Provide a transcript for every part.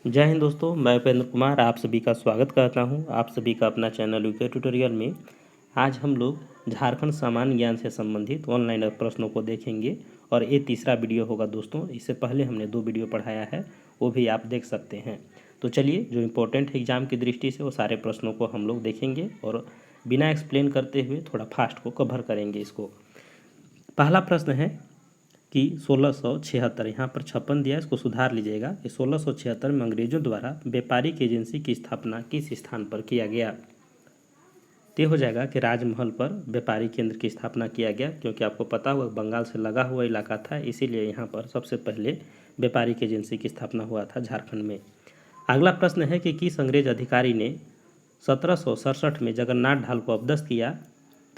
जय हिंद दोस्तों, मैं उपेंद्र कुमार आप सभी का स्वागत करता हूं आप सभी का अपना चैनल यूके ट्यूटोरियल में। आज हम लोग झारखंड सामान्य ज्ञान से संबंधित ऑनलाइन प्रश्नों को देखेंगे और ये तीसरा वीडियो होगा दोस्तों। इससे पहले हमने 2 वीडियो पढ़ाया है, वो भी आप देख सकते हैं। तो चलिए, जो इम्पोर्टेंट है एग्जाम की दृष्टि से वो सारे प्रश्नों को हम लोग देखेंगे और बिना एक्सप्लेन करते हुए थोड़ा फास्ट को कवर करेंगे इसको। पहला प्रश्न है कि 1676, यहाँ पर 56 दिया है, इसको सुधार लीजिएगा। कि 1676 में अंग्रेजों द्वारा व्यापारिक एजेंसी की स्थापना किस स्थान पर किया गया। तो हो जाएगा कि राजमहल पर व्यापारिक केंद्र की स्थापना किया गया, क्योंकि आपको पता हुआ बंगाल से लगा हुआ इलाका था, इसीलिए यहाँ पर सबसे पहले व्यापारिक एजेंसी की स्थापना हुआ था झारखंड में। अगला प्रश्न है कि किस अंग्रेज अधिकारी ने 1767 में जगन्नाथ ढाल को अपदस्थ किया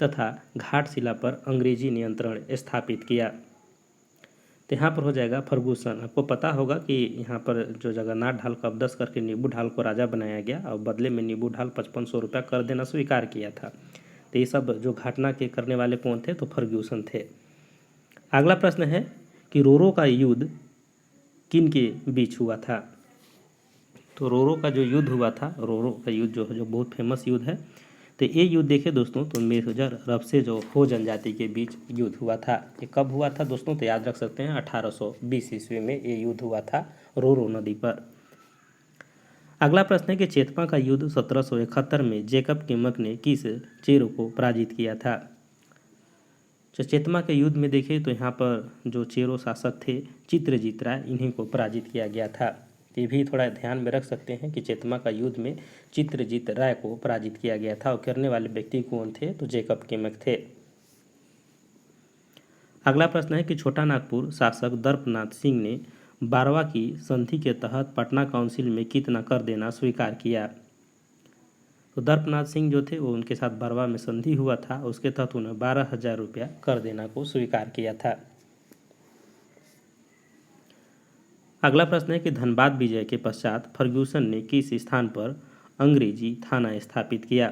तथा घाटशिला पर अंग्रेजी नियंत्रण स्थापित किया। तो यहाँ पर हो जाएगा फर्गूसन। आपको पता होगा कि यहाँ पर जो जगन्नाथ ढाल को अपदस्थ करके नीबू ढाल को राजा बनाया गया और बदले में नीबू ढाल 5500 रुपया कर देना स्वीकार किया था। तो ये सब जो घटना के करने वाले कौन थे, तो फर्गूसन थे। अगला प्रश्न है कि रोरो का युद्ध किन के बीच हुआ था। तो रोरो का जो युद्ध हुआ था, रोरो का युद्ध जो बहुत फेमस युद्ध है, तो ये युद्ध देखिए दोस्तों, तो मेजर रब से जो हो जनजाति के बीच युद्ध हुआ था। ये कब हुआ था दोस्तों, तो याद रख सकते हैं 1820 ईस्वी में ये युद्ध हुआ था रोरो नदी पर। अगला प्रश्न है कि चेतमा का युद्ध 1771 में जेकब किमक ने किस चेरो को पराजित किया था। तो चेतमा के युद्ध में देखिए तो यहाँ पर जो चेरो शासक थे चित्रजीत राय, इन्हीं को पराजित किया गया था। ये भी थोड़ा ध्यान में रख सकते हैं कि चेतमा का युद्ध में चित्रजीत राय को पराजित किया गया था और करने वाले व्यक्ति कौन थे, तो जेकब किमक थे। अगला प्रश्न है कि छोटा नागपुर शासक दर्पनाथ सिंह ने 12वां की संधि के तहत पटना काउंसिल में कितना कर देना स्वीकार किया। तो दर्पनाथ सिंह जो थे वो उनके साथ 12वां में संधि हुआ था, उसके तहत उन्हें 12,000 रुपया कर देना को स्वीकार किया था। अगला प्रश्न है कि धनबाद विजय के पश्चात फर्ग्यूसन ने किस स्थान पर अंग्रेजी थाना स्थापित किया।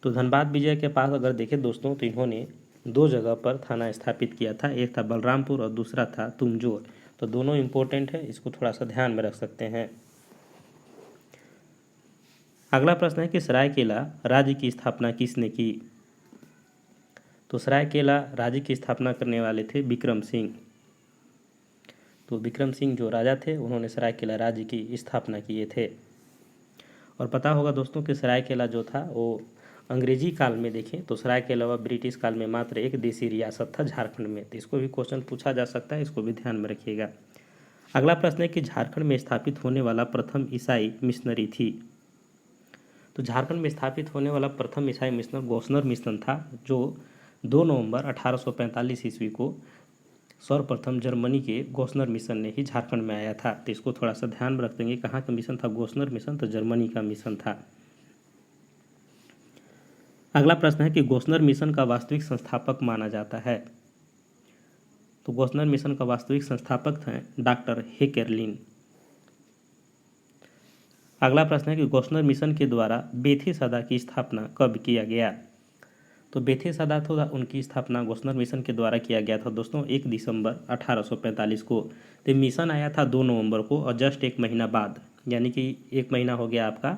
तो धनबाद विजय के पास अगर देखें दोस्तों, तो इन्होंने 2 जगह पर थाना स्थापित किया था। एक था बलरामपुर और दूसरा था तुमजोर। तो दोनों इंपॉर्टेंट है, इसको थोड़ा सा ध्यान में रख सकते हैं। अगला प्रश्न है कि सरायकेला राज्य की स्थापना किसने की। तो सरायकेला राज्य की स्थापना करने वाले थे विक्रम सिंह। तो विक्रम सिंह जो राजा थे, उन्होंने सरायकेला राज्य की स्थापना किए थे। और पता होगा दोस्तों कि सरायकेला जो था वो अंग्रेजी काल में देखें तो सरायकेला व ब्रिटिश काल में मात्र एक देशी रियासत था झारखंड में। तो इसको भी क्वेश्चन पूछा जा सकता है, इसको भी ध्यान में रखिएगा। अगला प्रश्न है कि झारखंड में स्थापित होने वाला प्रथम ईसाई मिशनरी थी। तो झारखंड में स्थापित होने वाला प्रथम ईसाई मिशनर गौसनर मिशन था, जो 2 नवंबर 1845 ईस्वी को सर्वप्रथम जर्मनी के गौसनर मिशन ने ही झारखंड में आया था। तो इसको थोड़ा सा ध्यान में रख देंगे, कहाँ का मिशन था गौसनर मिशन, तो जर्मनी का मिशन था। अगला प्रश्न है कि गौसनर मिशन का वास्तविक संस्थापक माना जाता है। तो गौसनर मिशन का वास्तविक संस्थापक हैं डॉक्टर हेकेरलिन। अगला प्रश्न है कि गौसनर मिशन के द्वारा बेथे सदा की स्थापना कब किया गया। तो बेथे सदा तो उनकी स्थापना गौसनर मिशन के द्वारा किया गया था दोस्तों 1 दिसंबर 1845 को। तो मिशन आया था 2 नवंबर को और जस्ट 1 महीना बाद, यानी कि 1 महीना हो गया आपका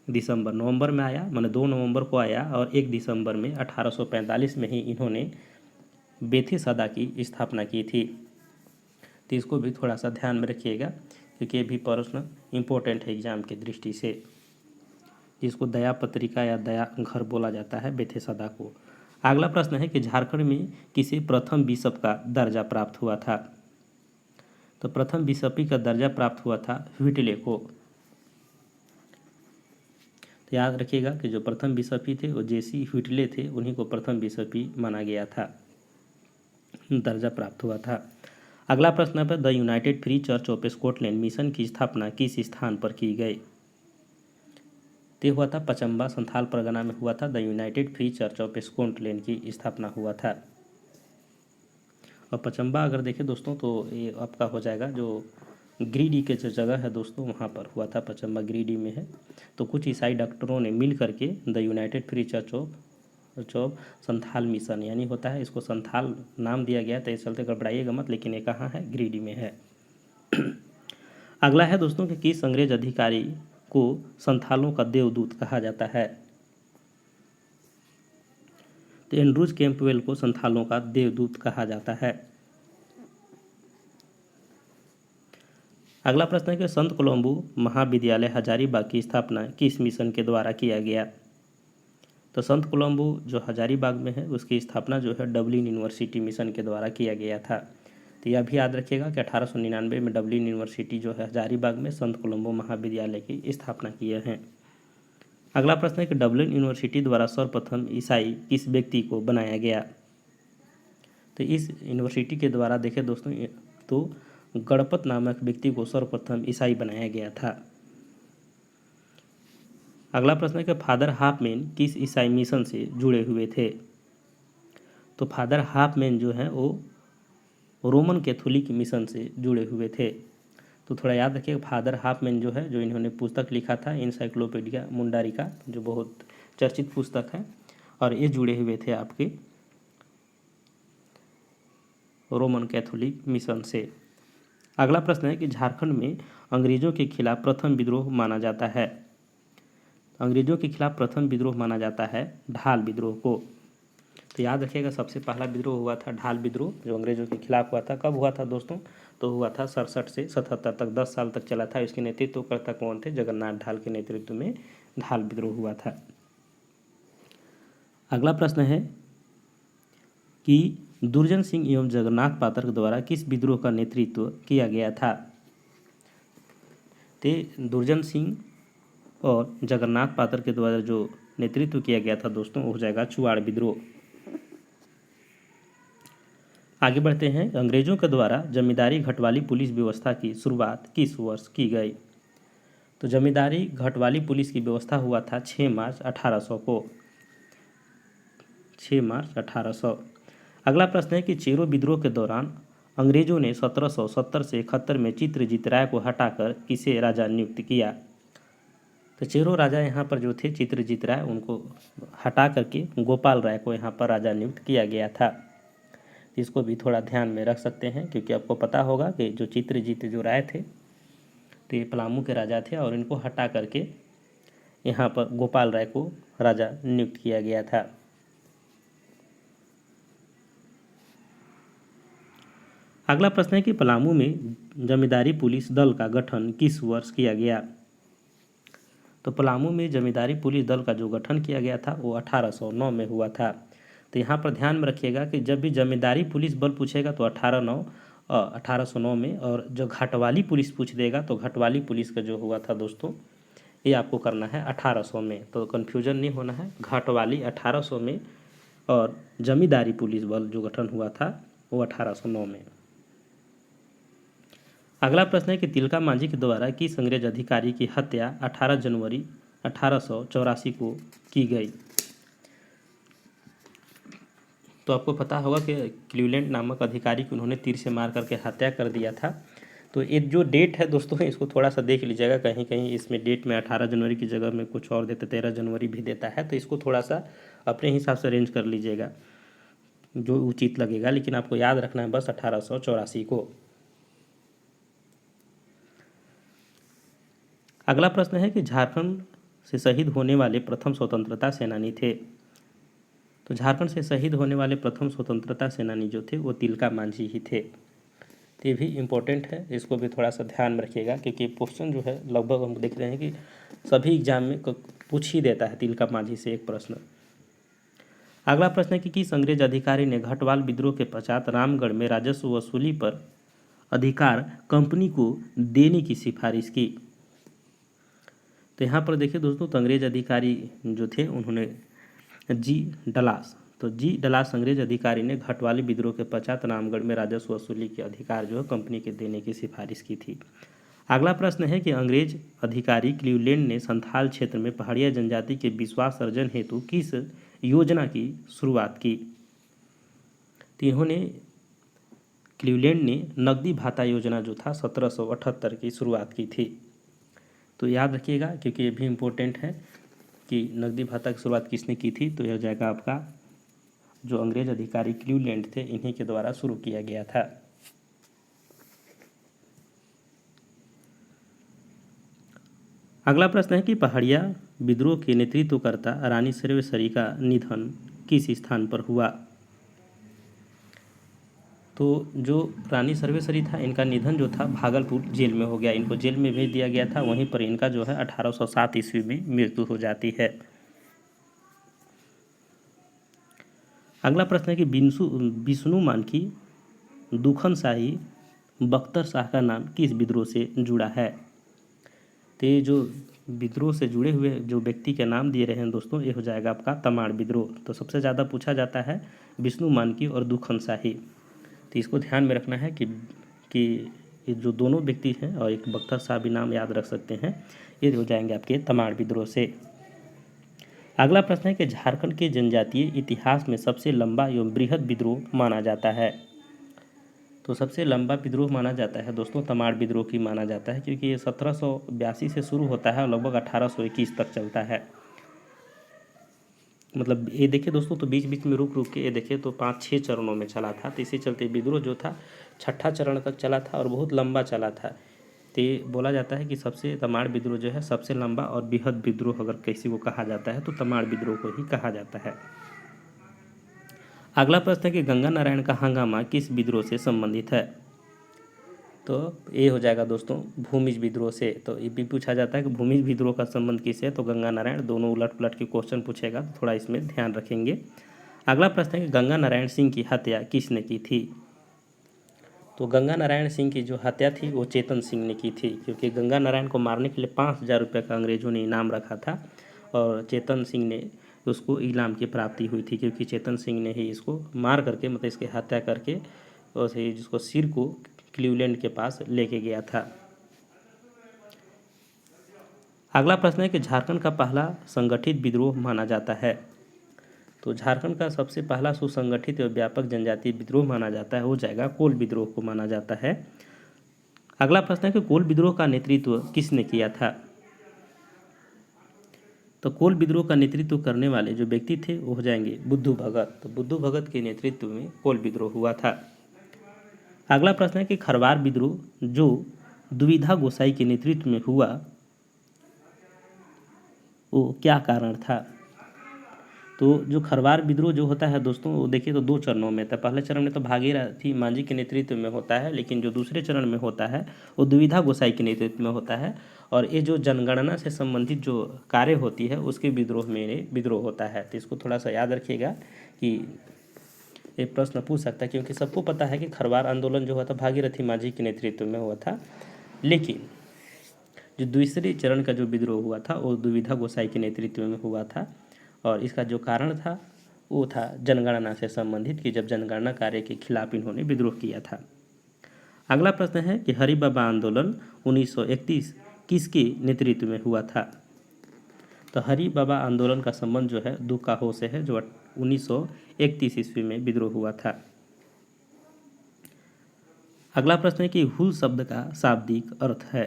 दिसंबर, नवंबर में आया, मैंने 2 नवंबर को आया और 1 दिसंबर में 1845 में ही इन्होंने बेथे सदा की स्थापना की थी। तो इसको भी थोड़ा सा ध्यान में रखिएगा, क्योंकि ये भी प्रश्न इम्पोर्टेंट है एग्जाम की दृष्टि से। जिसको दया पत्रिका या दया घर बोला जाता है बेथे सदा को। अगला प्रश्न है कि झारखंड में किसे प्रथम बिशप का दर्जा प्राप्त हुआ था। तो प्रथम बिशपी का दर्जा प्राप्त हुआ था व्हिटले को। तो याद रखिएगा कि जो प्रथम बिशपी थे वो जेसी व्हिटले थे, उन्हीं को प्रथम बिशपी माना गया था, दर्जा प्राप्त हुआ था। अगला प्रश्न है the United free church of Scotland mission की स्थापना किस स्थान पर की गई। तो हुआ था पचम्बा, संथाल परगना में हुआ था। The United free church of Scotland की स्थापना हुआ था। और पचम्बा अगर देखें दोस्तों तो ये आपका हो जाएगा जो गिरिडीह के जो जगह है दोस्तों, वहाँ पर हुआ था। पचम्बा गिरिडीह में है। तो कुछ ईसाई डॉक्टरों ने मिल करके the United free church of Santhal mission, यानी होता है, इसको संथाल नाम दिया गया, तो इस चलते गड़बड़ाइएगा मत, लेकिन ये कहाँ है, गिरिडीह में है। अगला है दोस्तों कि किस अंग्रेज अधिकारी को संथालों का देवदूत कहा जाता है? तो एंड्रूज कैंपवेल को संथालों का देवदूत कहा जाता है। अगला प्रश्न है कि संत कोलंबो महाविद्यालय हजारीबाग की स्थापना किस मिशन के द्वारा किया गया? तो संत कोलंबो जो हजारीबाग में है उसकी स्थापना जो है डबलिन यूनिवर्सिटी मिशन के द्वारा किया गया था। तो यह भी याद रखिएगा कि 1899 में डबलिन यूनिवर्सिटी जो है हजारीबाग में संत कोलंबो महाविद्यालय की स्थापना किए हैं। अगला प्रश्न है कि डबलिन यूनिवर्सिटी द्वारा सर्वप्रथम ईसाई किस व्यक्ति को बनाया गया? तो इस यूनिवर्सिटी के द्वारा देखें दोस्तों तो गणपत नामक व्यक्ति को सर्वप्रथम ईसाई बनाया गया था। अगला प्रश्न है कि फादर हाफमैन किस ईसाई मिशन से जुड़े हुए थे? तो फादर हाफमैन जो है वो रोमन कैथोलिक मिशन से जुड़े हुए थे। तो थोड़ा याद रखिए फादर हाफमैन जो है जो इन्होंने पुस्तक लिखा था इनसाइक्लोपीडिया मुंडारिका जो बहुत चर्चित पुस्तक है और ये जुड़े हुए थे आपके रोमन कैथोलिक मिशन से। अगला प्रश्न है कि झारखंड में अंग्रेजों के खिलाफ प्रथम विद्रोह माना जाता है। अंग्रेजों के खिलाफ प्रथम विद्रोह माना जाता है ढाल विद्रोह को। तो याद रखिएगा सबसे पहला विद्रोह हुआ था ढाल विद्रोह जो अंग्रेजों के खिलाफ हुआ था। कब हुआ था दोस्तों? तो हुआ था 67 से 77 तक 10 साल तक चला था। इसके नेतृत्वकर्ता कौन थे? जगन्नाथ ढाल के नेतृत्व में ढाल विद्रोह हुआ था। अगला प्रश्न है कि दुर्जन सिंह एवं जगन्नाथ पात्र द्वारा किस विद्रोह का नेतृत्व किया गया था? ते दुर्जन सिंह और जगन्नाथ पात्र के द्वारा जो नेतृत्व किया गया था दोस्तों हो जाएगा चुआड़ विद्रोह। आगे बढ़ते हैं। अंग्रेजों के द्वारा जमींदारी घटवाली पुलिस व्यवस्था की शुरुआत किस वर्ष की गई? तो जमींदारी घटवाली पुलिस की व्यवस्था हुआ था 6 मार्च 1800 को। 6 मार्च 1800। अगला प्रश्न है कि चेरो विद्रोह के दौरान अंग्रेजों ने 1770 से 71 में चित्रजीत राय को हटाकर किसे राजा नियुक्त किया? तो चेरो राजा यहाँ पर जो थे चित्रजीत राय उनको हटा करके गोपाल राय को यहाँ पर राजा नियुक्त किया गया था। इसको भी थोड़ा ध्यान में रख सकते हैं क्योंकि आपको पता होगा कि जो चित्रजीत जो राय थे तो ये पलामू के राजा थे और इनको हटा करके यहाँ पर गोपाल राय को राजा नियुक्त किया गया था। अगला प्रश्न है कि पलामू में जमींदारी पुलिस दल का गठन किस वर्ष किया गया? तो पलामू में जमींदारी पुलिस दल का जो गठन किया गया था वो 1809 में हुआ था। तो यहाँ पर ध्यान में रखिएगा कि जब भी जमींदारी पुलिस बल पूछेगा तो 1809 में, और जो घाटवाली पुलिस पूछ देगा तो घाटवाली पुलिस का जो हुआ था दोस्तों ये आपको करना है 1800 में। तो कन्फ्यूजन नहीं होना है, घाटवाली 1800 में और जमींदारी पुलिस बल जो गठन हुआ था वो 1809 में। अगला प्रश्न है कि तिलका मांझी के द्वारा किस अंग्रेज अधिकारी की हत्या 18 जनवरी 1884 को की गई? तो आपको पता होगा कि क्लीवलैंड नामक अधिकारी को उन्होंने तीर से मार करके हत्या कर दिया था। तो ये जो डेट है दोस्तों इसको थोड़ा सा देख लीजिएगा, कहीं कहीं इसमें डेट में 18 जनवरी की जगह में कुछ और देता 13 जनवरी भी देता है। तो इसको थोड़ा सा अपने हिसाब से अरेंज कर लीजिएगा जो उचित लगेगा, लेकिन आपको याद रखना है बस 1884 को। अगला प्रश्न है कि झारखंड से शहीद होने वाले प्रथम स्वतंत्रता सेनानी थे। तो झारखंड से शहीद होने वाले प्रथम स्वतंत्रता सेनानी जो थे वो तिलका मांझी ही थे। तो ये भी इम्पोर्टेंट है, इसको भी थोड़ा सा ध्यान में रखिएगा क्योंकि क्वेश्चन जो है लगभग हम देख रहे हैं कि सभी एग्जाम में पूछ ही देता है तिलका मांझी से एक प्रश्न। अगला प्रश्न है कि किस अंग्रेज अधिकारी ने घटवाल विद्रोह के पश्चात रामगढ़ में राजस्व वसूली पर अधिकार कंपनी को देने की सिफारिश की? तो यहाँ पर देखिए दोस्तों तो अंग्रेज अधिकारी जो थे उन्होंने जी डलास, तो जी डलास अंग्रेज अधिकारी ने घटवाली विद्रोह के पश्चात रामगढ़ में राजस्व वसूली के अधिकार जो है कंपनी के देने की सिफारिश की थी। अगला प्रश्न है कि अंग्रेज अधिकारी क्लीवलैंड ने संथाल क्षेत्र में पहाड़िया जनजाति के विश्वास अर्जन हेतु किस योजना की शुरुआत की? तो इन्होंने क्लीवलैंड ने नकदी भाता योजना जो था 1778 की शुरुआत की थी। तो याद रखिएगा क्योंकि ये भी इम्पोर्टेंट है कि नकदी भाता की शुरुआत किसने की थी। तो यह जाएगा आपका जो अंग्रेज अधिकारी क्लीवलैंड थे इन्हीं के द्वारा शुरू किया गया था। अगला प्रश्न है कि पहाड़िया विद्रोह के नेतृत्वकर्ता रानी सर्वेश्वरी का निधन किस स्थान पर हुआ। तो जो रानी सर्वेश्वरी था, इनका निधन जो था भागलपुर जेल में हो गया। इनको जेल में भेज दिया गया था, वहीं पर इनका जो है 1807 ईस्वी में मृत्यु हो जाती है। अगला प्रश्न है कि विष्णु मानकी दुखन शाही बख्तर शाह का नाम किस विद्रोह से जुड़ा है। तो ये जो विद्रोह से जुड़े हुए जो व्यक्ति के नाम दिए रहे हैं दोस्तों, ये हो जाएगा आपका तमाड़ विद्रोह। तो सबसे ज़्यादा पूछा जाता है विष्णु मानकी और दुखन शाही। तो इसको ध्यान में रखना है कि ये जो दोनों व्यक्ति हैं और एक बख्तर शाह भी नाम याद रख सकते हैं, ये हो जाएंगे आपके तमाड़ विद्रोह से। अगला प्रश्न है कि झारखंड के जनजातीय इतिहास में सबसे लंबा एवं बृहद विद्रोह माना जाता है। तो सबसे लंबा विद्रोह माना जाता है दोस्तों तमाड़ विद्रोह की माना जाता है, क्योंकि ये 1782 से शुरू होता है और लगभग 1821 तक चलता है। मतलब ये देखिए दोस्तों, तो बीच बीच में रुक रुक के ये देखिए तो 5-6 चरणों में चला था। तो इसी चलते विद्रोह जो था 6ठा चरण तक चला था और बहुत लंबा चला था। तो ये बोला जाता है कि सबसे तमाड़ विद्रोह जो है सबसे लंबा और बृहद विद्रोह अगर किसी को कहा जाता है तो तमाड़ विद्रोह को ही कहा जाता है। अगला प्रश्न है कि गंगा नारायण का हंगामा किस विद्रोह से संबंधित है। तो ये हो जाएगा दोस्तों भूमिज विद्रोह से। तो ये भी पूछा जाता है कि भूमिज विद्रोह का संबंध किससे है, तो गंगा नारायण। दोनों उलट पुलट के क्वेश्चन पूछेगा, तो थोड़ा इसमें ध्यान रखेंगे। अगला प्रश्न है कि गंगा नारायण सिंह की हत्या किसने की थी। तो गंगा नारायण सिंह की जो हत्या थी वो चेतन सिंह ने की थी, क्योंकि गंगा नारायण को मारने के लिए 5000 रुपये का अंग्रेजों ने इनाम रखा था और चेतन सिंह ने उसको इनाम की प्राप्ति हुई थी, क्योंकि चेतन सिंह ने ही इसको मार करके मतलब इसकी हत्या करके और जिसको सिर को क्लीवलैंड के पास लेके गया था। अगला प्रश्न है कि झारखंड का पहला संगठित विद्रोह माना जाता है। तो झारखंड का सबसे पहला सुसंगठित एवं व्यापक जनजातीय विद्रोह माना जाता है, हो जाएगा कोल विद्रोह को माना जाता है। अगला प्रश्न है कि कोल विद्रोह का नेतृत्व किसने किया था। तो कोल विद्रोह का नेतृत्व करने वाले जो व्यक्ति थे वो हो जाएंगे बुद्धू भगत। तो बुद्धू भगत के नेतृत्व में कोल विद्रोह हुआ था। अगला प्रश्न है कि खरवार विद्रोह जो दुविधा गोसाई के नेतृत्व में हुआ वो क्या कारण था। तो जो खरवार विद्रोह जो होता है दोस्तों, वो देखिए तो 2 चरणों में था। पहले चरण में तो भागीरथी मांझी के नेतृत्व में होता है, लेकिन जो दूसरे चरण में होता है वो दुविधा गोसाई के नेतृत्व में होता है। और ये जो जनगणना से संबंधित जो कार्य होती है उसके विद्रोह में विद्रोह होता है। तो इसको थोड़ा सा याद रखिएगा कि ये प्रश्न पूछ सकता है, क्योंकि सबको पता है कि खरवार आंदोलन जो हुआ था भागीरथी मांझी के नेतृत्व में हुआ था, लेकिन जो दूसरे चरण का जो विद्रोह हुआ था वो दुविधा गोसाई के नेतृत्व में हुआ था। और इसका जो कारण था वो था जनगणना से संबंधित, कि जब जनगणना कार्य के खिलाफ इन्होंने विद्रोह किया था। अगला प्रश्न है कि हरि बाबा आंदोलन 1931 किसके नेतृत्व में हुआ था। तो हरि बाबा आंदोलन का संबंध जो है दुकाहो से है, जो 1931 ईस्वी में विद्रोह हुआ था। अगला प्रश्न है कि हुल शब्द का शाब्दिक अर्थ है।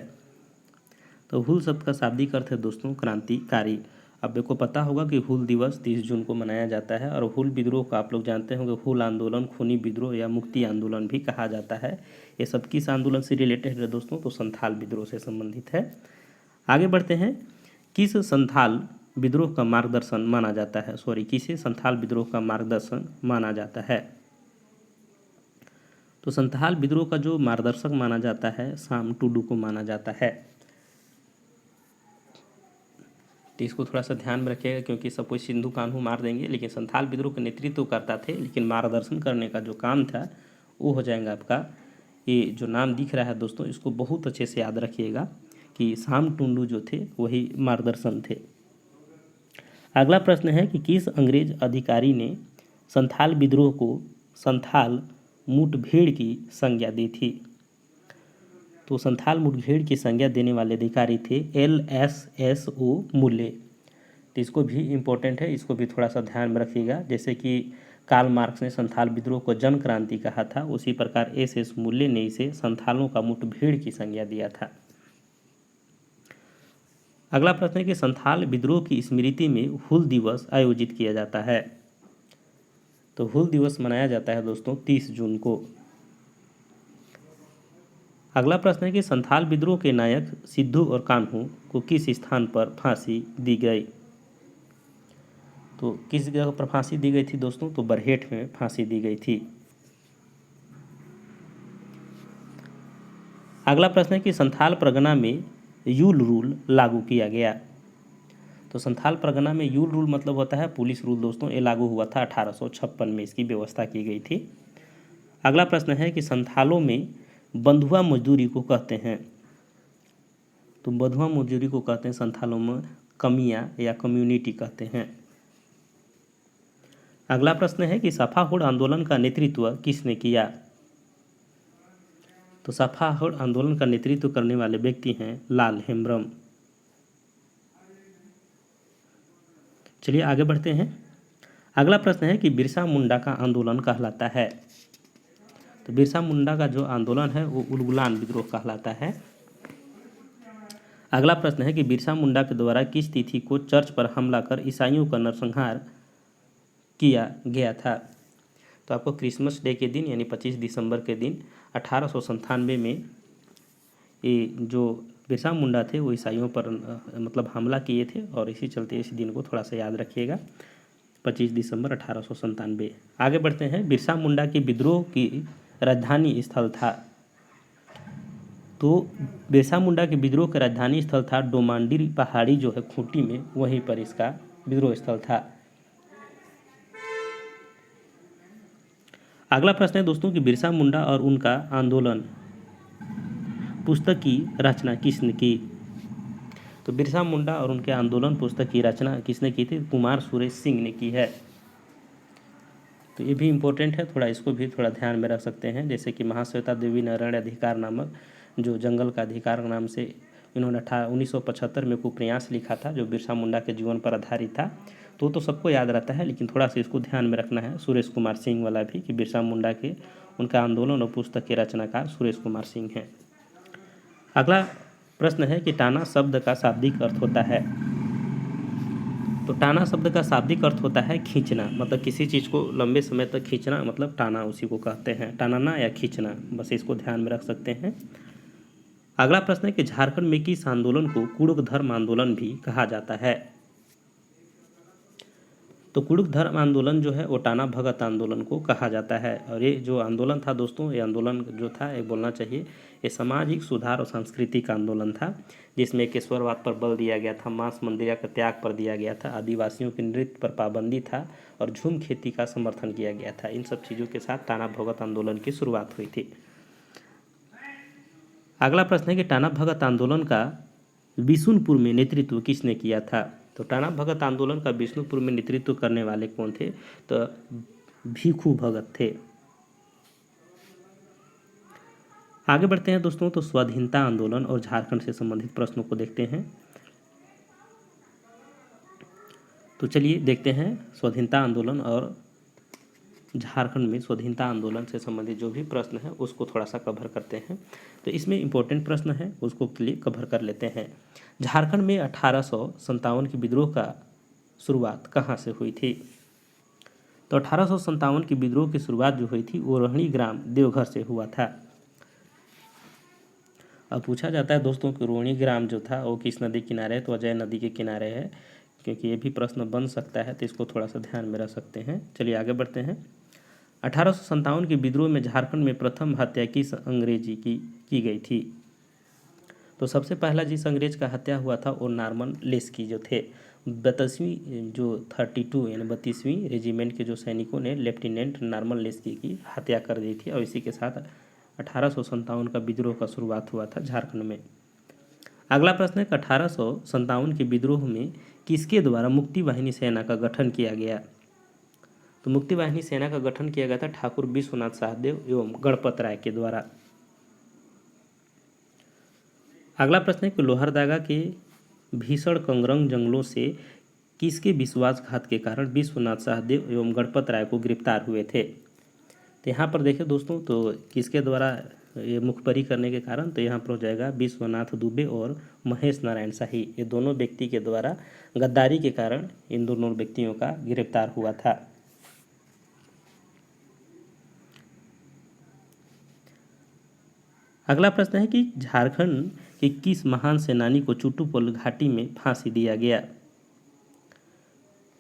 तो हुल शब्द का शाब्दिक अर्थ है दोस्तों क्रांतिकारी। अब आपको पता होगा कि हुल दिवस 30 जून को मनाया जाता है और हुल विद्रोह को आप लोग जानते होंगे हुल आंदोलन, खूनी विद्रोह या मुक्ति आंदोलन भी कहा जाता है। ये सब किस आंदोलन से रिलेटेड है दोस्तों, तो संथाल विद्रोह से संबंधित है। आगे बढ़ते हैं, किस संथाल विद्रोह का मार्गदर्शन माना जाता है, किसे संथाल विद्रोह का मार्गदर्शन माना जाता है। तो संथाल विद्रोह का जो मार्गदर्शक माना जाता है साम टुडू को माना जाता है। तो इसको थोड़ा सा ध्यान में रखिएगा, क्योंकि सब कोई सिंधु कान्हू मार देंगे, लेकिन संथाल विद्रोह का नेतृत्व करता थे, लेकिन मार्गदर्शन करने का जो काम था वो हो जाएगा आपका, ये जो नाम दिख रहा है दोस्तों इसको बहुत अच्छे से याद रखिएगा कि साम टुंडू जो थे वही मार्गदर्शन थे। अगला प्रश्न है कि किस अंग्रेज अधिकारी ने संथाल विद्रोह को संथाल मुठभेड़ की संज्ञा दी थी। तो संथाल मुठभेड़ की संज्ञा देने वाले अधिकारी थे LSSO मुल्ले। तो इसको भी इम्पोर्टेंट है, इसको भी थोड़ा सा ध्यान में रखिएगा। जैसे कि कार्ल मार्क्स ने संथाल विद्रोह को जन क्रांति कहा था, उसी प्रकार SS मुल्ले ने इसे संथालों का मुठभेड़ की संज्ञा दिया था। अगला प्रश्न है कि संथाल विद्रोह की स्मृति में हुल दिवस आयोजित किया जाता है। तो हुल दिवस मनाया जाता है दोस्तों 30 जून को। अगला प्रश्न है कि संथाल विद्रोह के नायक सिद्धू और कान्हू को किस स्थान पर फांसी दी गई। तो किस जगह पर फांसी दी गई थी दोस्तों, तो बरहेट में फांसी दी गई थी। अगला प्रश्न है कि संथाल परगना में यूल रूल लागू किया गया। तो संथाल परगना में यूल रूल मतलब होता है पुलिस रूल दोस्तों, ये लागू हुआ था 1856 में, इसकी व्यवस्था की गई थी। अगला प्रश्न है कि संथालों में बंधुआ मजदूरी को कहते हैं। तो बंधुआ मजदूरी को कहते हैं संथालों में कमिया या कम्युनिटी कहते हैं। अगला प्रश्न है कि सफाहुड़ आंदोलन का नेतृत्व किसने किया। तो सफाहुड़ आंदोलन का नेतृत्व करने वाले व्यक्ति हैं लाल हेम्ब्रम। चलिए आगे बढ़ते हैं। अगला प्रश्न है कि बिरसा मुंडा का आंदोलन कहलाता है। तो बिरसा मुंडा का जो आंदोलन है वो उलगुलान विद्रोह कहलाता है। अगला प्रश्न है कि बिरसा मुंडा के द्वारा किस तिथि को चर्च पर हमला कर ईसाइयों का नरसंहार किया गया था। तो आपको क्रिसमस डे के दिन यानी 25 दिसंबर के दिन 1897 में ये जो बिरसा मुंडा थे वो ईसाइयों पर मतलब हमला किए थे, और इसी चलते इस दिन को थोड़ा सा याद रखिएगा, 25 दिसंबर 1897। आगे बढ़ते हैं। बिरसा मुंडा के विद्रोह की राजधानी स्थल था। तो बिरसा मुंडा के विद्रोह का राजधानी स्थल था डोमांडीर पहाड़ी जो है खूंटी में, वहीं पर इसका विद्रोह स्थल था। अगला प्रश्न है दोस्तों कि बिरसा मुंडा और उनका आंदोलन पुस्तक की रचना किसने की। तो बिरसा मुंडा और उनके आंदोलन पुस्तक की रचना किसने की थी, कुमार सुरेश सिंह ने की है। तो ये भी इम्पोर्टेंट है, थोड़ा इसको भी थोड़ा ध्यान में रख सकते हैं। जैसे कि महाश्वेता देवी ने अरण्य अधिकार नामक जो जंगल का अधिकार नाम से इन्होंने 1975 में उपन्यास लिखा था जो बिरसा मुंडा के जीवन पर आधारित था। तो सबको याद रहता है, लेकिन थोड़ा सा इसको ध्यान में रखना है सुरेश कुमार सिंह वाला भी, कि बिरसा मुंडा के उनका आंदोलन और पुस्तक के रचनाकार सुरेश कुमार सिंह हैं। अगला प्रश्न है कि टाना शब्द का शाब्दिक अर्थ होता है। तो टाना शब्द का शाब्दिक अर्थ होता है खींचना, मतलब किसी चीज़ को लंबे समय तक खींचना, मतलब टाना उसी को कहते हैं, टानाना या खींचना, बस इसको ध्यान में रख सकते हैं। अगला प्रश्न है कि झारखंड में किस आंदोलन को कुड़ुक धर्म आंदोलन भी कहा जाता है। तो कुड़ुक धर्म आंदोलन जो है वो टाना भगत आंदोलन को कहा जाता है। और ये जो आंदोलन था दोस्तों, ये आंदोलन जो था ये बोलना चाहिए ये सामाजिक सुधार और सांस्कृतिक आंदोलन था, जिसमें केशवरवाद पर बल दिया गया था, मांस मंदिर का त्याग पर दिया गया था, आदिवासियों के नृत्य पर पाबंदी था, और झूम खेती का समर्थन किया गया था। इन सब चीज़ों के साथ टाना भगत आंदोलन की शुरुआत हुई थी। अगला प्रश्न है कि टाना भगत आंदोलन का बिशुनपुर में नेतृत्व किसने किया था। तो टाना भगत आंदोलन का बिशुनपुर में नेतृत्व करने वाले कौन थे, तो भीखू भगत थे। आगे बढ़ते हैं दोस्तों। तो स्वाधीनता आंदोलन और झारखंड से संबंधित प्रश्नों को देखते हैं। तो चलिए देखते हैं स्वाधीनता आंदोलन और झारखंड में स्वाधीनता आंदोलन से संबंधित जो भी प्रश्न है उसको थोड़ा सा कवर करते हैं। तो इसमें इम्पोर्टेंट प्रश्न है उसको के लिए कवर कर लेते हैं। झारखंड में 1857 की विद्रोह का शुरुआत कहाँ से हुई थी। तो 1857 की विद्रोह की शुरुआत जो हुई थी वो रोहिणी ग्राम देवघर से हुआ था। अब पूछा जाता है दोस्तों कि रोहिणी ग्राम जो था वो किस नदी किनारे है, तो अजय नदी के किनारे है, क्योंकि ये भी प्रश्न बन सकता है, तो इसको थोड़ा सा ध्यान में रख सकते हैं। चलिए आगे बढ़ते हैं। 1857 के विद्रोह में झारखंड में प्रथम हत्या किस अंग्रेजी की गई थी। तो सबसे पहला जिस अंग्रेज का हत्या हुआ था वो नॉर्मन लेस्की जो थे। 32वीं जो 32 यानी 32वीं रेजिमेंट के जो सैनिकों ने लेफ्टिनेंट नॉर्मन लेस्की की हत्या कर दी थी, और इसी के साथ 1857 का विद्रोह का शुरुआत हुआ था झारखंड में। अगला प्रश्न है कि 1857 के विद्रोह में किसके द्वारा मुक्ति वाहिनी सेना का गठन किया गया। तो मुक्ति वाहिनी सेना का गठन किया गया था ठाकुर विश्वनाथ सहदेव एवं गणपत राय के द्वारा। अगला प्रश्न है कि लोहरदगा के भीषण कंगरंग जंगलों से किसके विश्वासघात के कारण विश्वनाथ सहदेव एवं गणपत राय को गिरफ्तार हुए थे। तो यहाँ पर देखिए दोस्तों, तो किसके द्वारा ये मुखबरी करने के कारण, तो यहाँ पर हो जाएगा विश्वनाथ दुबे और महेश नारायण शाही, ये दोनों व्यक्ति के द्वारा गद्दारी के कारण इन दोनों व्यक्तियों का गिरफ्तार हुआ था। अगला प्रश्न है कि झारखंड के किस महान सेनानी को चुटुपल घाटी में फांसी दिया गया।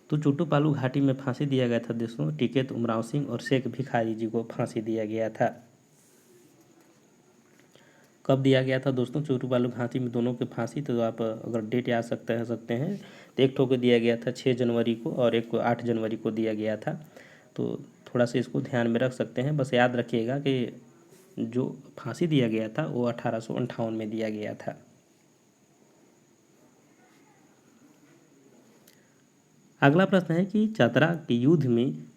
तो चुटुपालू घाटी में फांसी दिया गया था दोस्तों टिकैत उमराव सिंह और शेख भिखारी जी को फांसी दिया गया था। कब दिया गया था दोस्तों चुटुपालू घाटी में दोनों के फांसी? तो आप अगर डेट याद सकते हैं तो एक ठो को दिया गया था 6 जनवरी को और एक को 8 जनवरी को दिया गया था। तो थोड़ा सा इसको ध्यान में रख सकते हैं। बस याद रखिएगा कि जो फांसी दिया गया था वो 1858 में दिया गया था। अगला प्रश्न है कि चतरा के युद्ध में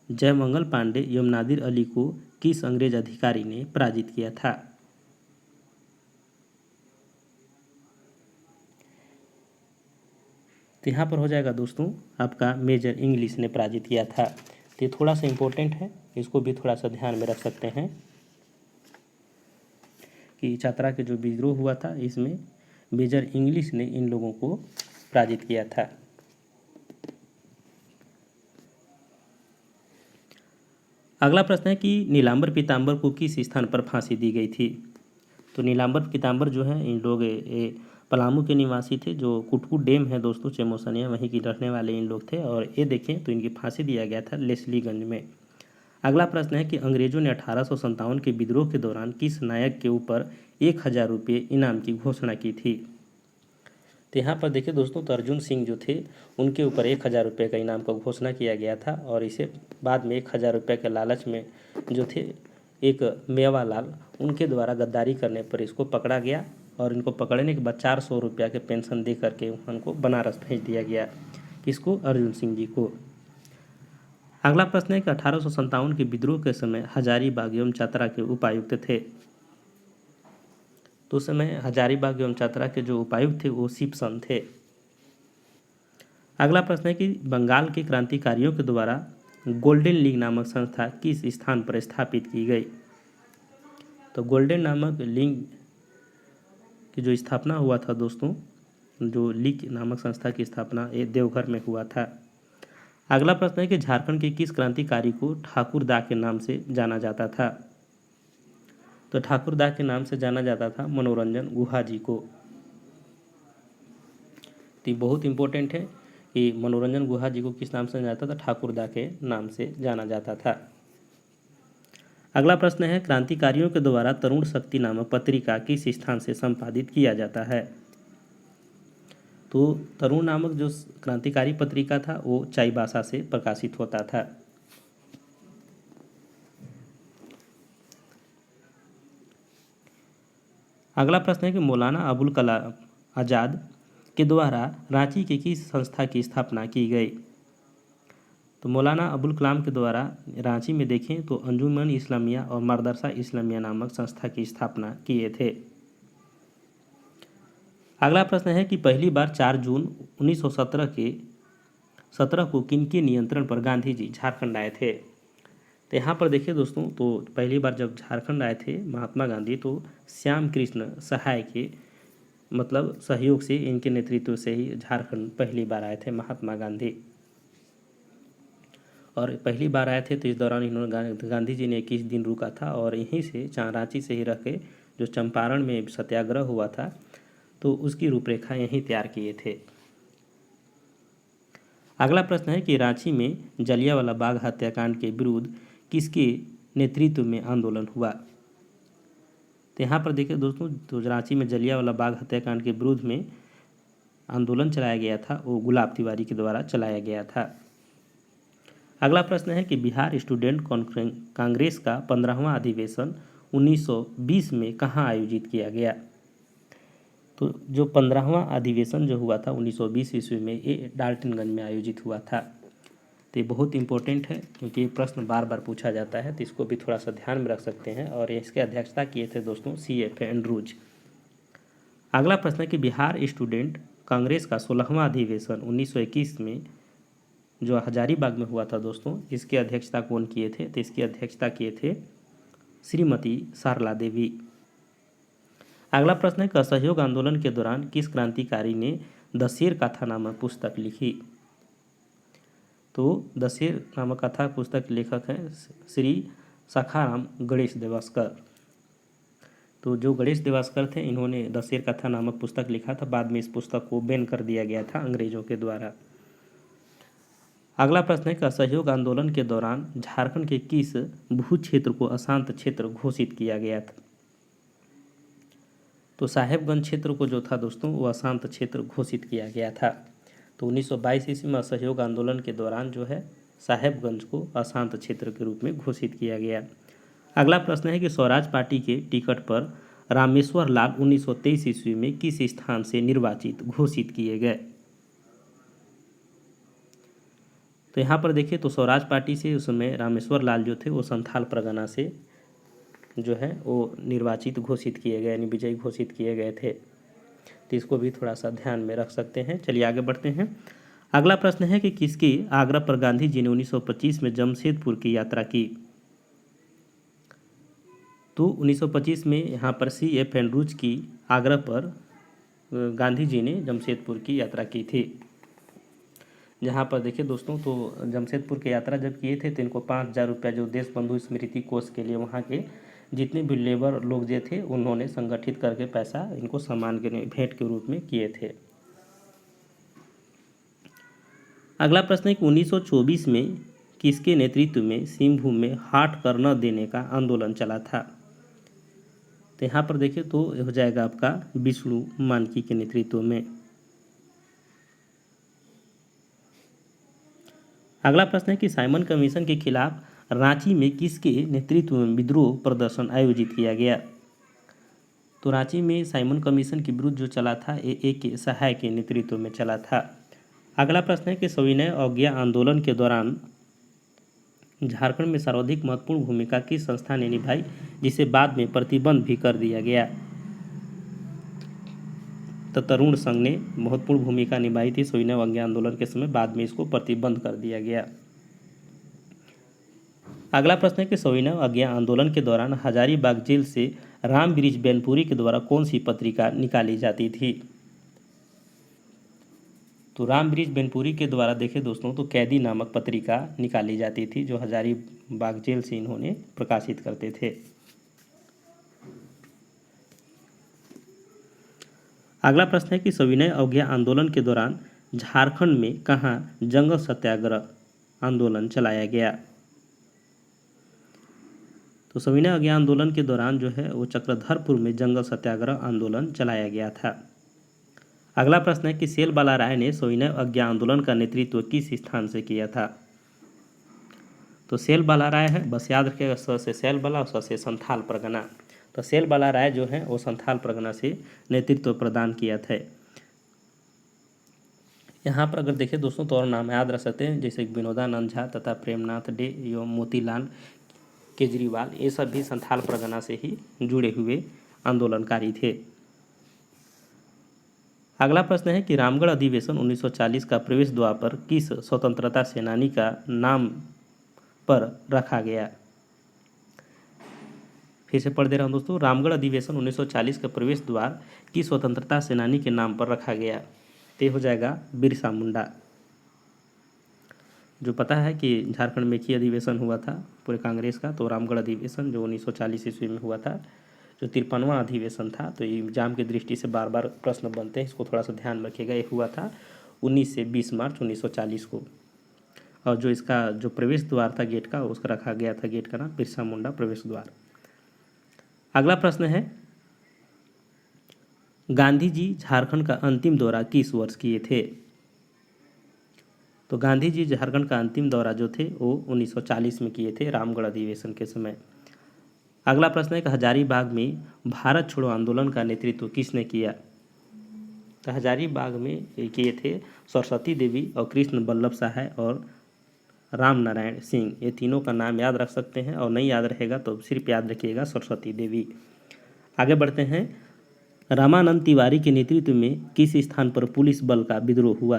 जयमंगल पांडे एवं नादिर अली को किस अंग्रेज अधिकारी ने पराजित किया था? तो यहाँ पर हो जाएगा दोस्तों आपका मेजर इंग्लिश ने पराजित किया था। तो ये थोड़ा सा इम्पोर्टेंट है, इसको भी थोड़ा सा ध्यान में रख सकते हैं कि चतरा के जो विद्रोह हुआ था इसमें मेजर इंग्लिश ने इन लोगों को पराजित किया था। अगला प्रश्न है कि नीलांबर पीताम्बर को किस स्थान पर फांसी दी गई थी? तो नीलांबर पीताम्बर जो है इन लोग पलामू के निवासी थे। जो कुटकुट डैम है दोस्तों चेमोसनिया वहीं की रहने वाले इन लोग थे और ये देखें तो इनकी फांसी दिया गया था लेस्लीगंज में। अगला प्रश्न है कि अंग्रेजों ने 1857 के विद्रोह के दौरान किस नायक के ऊपर 1000 रुपये इनाम की घोषणा की थी? तो यहाँ पर देखिए दोस्तों तो अर्जुन सिंह जो थे उनके ऊपर 1000 रुपये का इनाम का घोषणा किया गया था और इसे बाद में 1000 रुपये के लालच में जो थे एक मेवालाल उनके द्वारा गद्दारी करने पर इसको पकड़ा गया और इनको पकड़ने के बाद 400 रुपया के पेंशन दे करके उनको बनारस भेज दिया गया। किसको? अर्जुन सिंह जी को। अगला प्रश्न है कि 1857 के विद्रोह के समय हजारीबाग एवं चतरा के उपायुक्त थे। तो उस समय हजारीबाग एवं चतरा के जो उपायुक्त थे वो सिपसन थे। अगला प्रश्न है कि बंगाल के क्रांतिकारियों के द्वारा गोल्डन लीग नामक संस्था किस स्थान पर स्थापित की गई? तो गोल्डन नामक लीग की जो स्थापना हुआ था दोस्तों, जो लीग नामक संस्था की स्थापना ये देवघर में हुआ था। अगला प्रश्न है कि झारखंड के किस क्रांतिकारी को ठाकुर दा के नाम से जाना जाता था? तो ठाकुर दा के नाम से जाना जाता था मनोरंजन गुहा जी को। तो ये बहुत इंपॉर्टेंट है कि मनोरंजन गुहा जी को किस नाम से जाना जाता था? ठाकुर दा के नाम से जाना जाता था। अगला प्रश्न है क्रांतिकारियों के द्वारा तरुण शक्ति नामक पत्रिका किस स्थान से संपादित किया जाता है? तो तरुण नामक जो क्रांतिकारी पत्रिका था वो चाईबासा से प्रकाशित होता था। अगला प्रश्न है कि मौलाना अबुल कलाम आज़ाद के द्वारा रांची के किस संस्था की स्थापना की गई? तो मौलाना अबुल कलाम के द्वारा रांची में देखें तो अंजुमन इस्लामिया और मदरसा इस्लामिया नामक संस्था की स्थापना किए थे। अगला प्रश्न है कि पहली बार 4 जून 1917 को किनके नियंत्रण पर गांधी जी झारखंड आए थे? तो यहाँ पर देखिए दोस्तों तो पहली बार जब झारखंड आए थे महात्मा गांधी तो श्याम कृष्ण सहाय के मतलब सहयोग से इनके नेतृत्व से ही झारखंड पहली बार आए थे महात्मा गांधी। और पहली बार आए थे तो इस दौरान इन्होंने गांधी जी ने 21 दिन रुका था और यहीं से रांची से ही रह के जो चंपारण में सत्याग्रह हुआ था तो उसकी रूपरेखा यहीं तैयार किए थे। अगला प्रश्न है कि रांची में जलियांवाला बाग हत्याकांड के विरुद्ध किसके नेतृत्व में आंदोलन हुआ? तो यहाँ पर देखिए दोस्तों तो रांची में जलियांवाला बाग हत्याकांड के विरुद्ध में आंदोलन चलाया गया था वो गुलाब तिवारी के द्वारा चलाया गया था। अगला प्रश्न है कि बिहार स्टूडेंट कांग्रेस का 15वां अधिवेशन 1920 में कहाँ आयोजित किया गया? तो जो 15वां अधिवेशन जो हुआ था 1920 ईस्वी में ये डाल्टनगंज में आयोजित हुआ था। तो ये बहुत इंपॉर्टेंट है क्योंकि ये प्रश्न बार बार पूछा जाता है तो इसको भी थोड़ा सा ध्यान में रख सकते हैं। और इसके अध्यक्षता किए थे दोस्तों CF एंड्रूज। अगला प्रश्न है कि बिहार स्टूडेंट कांग्रेस का 16वां अधिवेशन 1921 में जो हजारीबाग में हुआ था दोस्तों इसकी अध्यक्षता कौन किए थे? तो इसकी अध्यक्षता किए थे श्रीमती सारला देवी। अगला प्रश्न है कि असहयोग आंदोलन के दौरान किस क्रांतिकारी ने दशेर कथा नामक पुस्तक लिखी? तो दशेर नामक कथा पुस्तक के लेखक हैं श्री सखाराम गणेश देवस्कर। तो जो गणेश देवास्कर थे, इन्होंने द शेर कथा नामक पुस्तक लिखा था। बाद में इस पुस्तक को बैन कर दिया गया था अंग्रेजों के द्वारा। अगला प्रश्न है कि असहयोग आंदोलन के दौरान झारखंड के किस भू क्षेत्र को अशांत क्षेत्र घोषित किया गया था? तो साहेबगंज क्षेत्र को जो था दोस्तों, वो अशांत क्षेत्र घोषित किया गया था। तो 1922 ईस्वी में असहयोग आंदोलन के दौरान जो है साहेबगंज को अशांत क्षेत्र के रूप में घोषित किया गया। अगला प्रश्न है कि स्वराज पार्टी के टिकट पर रामेश्वर लाल 1923 ईस्वी में किस स्थान से निर्वाचित घोषित किए गए? तो यहाँ पर देखिए, तो स्वराज पार्टी से उस समय रामेश्वर लाल जो थे वो संथाल परगना से जो है वो निर्वाचित घोषित किए गए, यानी विजयी घोषित किए गए थे। तो इसको भी थोड़ा सा ध्यान में रख सकते हैं। चलिए आगे बढ़ते हैं। अगला प्रश्न है कि किसके आग्रह पर गांधी जी ने 1925 में जमशेदपुर की यात्रा की? तो 1925 में यहाँ पर C.F. एंड्रूज की आग्रह पर गांधी जी ने जमशेदपुर की यात्रा की थी। जहाँ पर देखिए दोस्तों, तो जमशेदपुर की यात्रा जब किए थे तो इनको 5,000 रुपया जो देश बंधु स्मृति कोष के लिए वहाँ के जितने भी लेबर लोग जो थे उन्होंने संगठित करके पैसा इनको सम्मान के भेंट के रूप में किए थे। अगला प्रश्न है कि 1924 में किसके नेतृत्व में सिंहभूम में हाट कर न देने का आंदोलन चला था? तो यहाँ पर देखिए तो हो जाएगा आपका विष्णु मानकी के नेतृत्व में। अगला प्रश्न है कि साइमन कमीशन के खिलाफ रांची में किसके नेतृत्व में विद्रोह प्रदर्शन आयोजित किया गया? तो रांची में साइमन कमीशन के विरुद्ध जो चला था A.K. सहाय के नेतृत्व में चला था। अगला प्रश्न है कि सविनय अवज्ञा आंदोलन के दौरान झारखंड में सर्वाधिक महत्वपूर्ण भूमिका किस संस्था ने निभाई, जिसे बाद में प्रतिबंध भी कर दिया गया? तो तरुण संघ ने महत्वपूर्ण भूमिका निभाई थी सविनय अवज्ञा आंदोलन के समय, बाद में इसको प्रतिबंध कर दिया गया। अगला प्रश्न है कि सविनय अवज्ञा आंदोलन के दौरान हजारीबाग जेल से रामबृज बेनपुरी के द्वारा कौन सी पत्रिका निकाली जाती थी? तो रामबृज बेनपुरी के द्वारा देखें दोस्तों तो कैदी नामक पत्रिका निकाली जाती थी, जो हजारीबाग जेल से इन्होंने प्रकाशित करते थे। अगला प्रश्न है कि सविनय अवज्ञा आंदोलन के दौरान झारखंड में कहाँ जंगल सत्याग्रह आंदोलन चलाया गया? तो सविनय अवज्ञा आंदोलन के दौरान जो है वो चक्रधरपुर में जंगल सत्याग्रह आंदोलन चलाया गया था। अगला प्रश्न है कि सेल-बाला राय ने सविनय अवज्ञा आंदोलन का नेतृत्व किस स्थान से किया था? तो सेल-बाला राय है, बस याद रखिएगा, स से सेल-बाला और स से संथाल परगना। तो सेल-बाला राय जो है वो संथाल परगना से नेतृत्व प्रदान किया था। यहाँ पर अगर देखें दोस्तों तो और नाम याद रख सकते हैं, जैसे विनोदानंद झा तथा प्रेमनाथ डे एवं मोतीलाल केजरीवाल, ये सब भी संथाल परगना से ही जुड़े हुए आंदोलनकारी थे। अगला प्रश्न है कि रामगढ़ अधिवेशन 1940 का प्रवेश द्वार पर किस स्वतंत्रता सेनानी का नाम पर रखा गया? फिर से पढ़ दे रहा हूँ दोस्तों, रामगढ़ अधिवेशन 1940 का प्रवेश द्वार किस स्वतंत्रता सेनानी के नाम पर रखा गया? तो हो जाएगा बिरसा मुंडा। जो पता है कि झारखंड में एक ही अधिवेशन हुआ था पूरे कांग्रेस का, तो रामगढ़ अधिवेशन जो 1940 ईस्वी में हुआ था, जो 53वां अधिवेशन था। तो ये एग्जाम की दृष्टि से बार बार प्रश्न बनते हैं, इसको थोड़ा सा ध्यान रखिएगा। ये हुआ था 19 से 20 मार्च 1940 को। और जो इसका जो प्रवेश द्वार था गेट का, उसका रखा गया था गेट का नाम बिरसा मुंडा प्रवेश द्वार। अगला प्रश्न है, गांधी जी झारखंड का अंतिम दौरा किस वर्ष किए थे? तो गांधी जी झारखंड का अंतिम दौरा जो थे वो 1940 में किए थे, रामगढ़ अधिवेशन के समय। अगला प्रश्न है कि हजारीबाग में भारत छोड़ो आंदोलन का नेतृत्व किसने किया? तो हजारीबाग में किए थे सरस्वती देवी और कृष्ण बल्लभ सहाय और राम नारायण सिंह। ये तीनों का नाम याद रख सकते हैं, और नहीं याद रहेगा तो सिर्फ याद रखिएगा सरस्वती देवी। आगे बढ़ते हैं। रामानंद तिवारी के नेतृत्व में किस स्थान पर पुलिस बल का विद्रोह हुआ?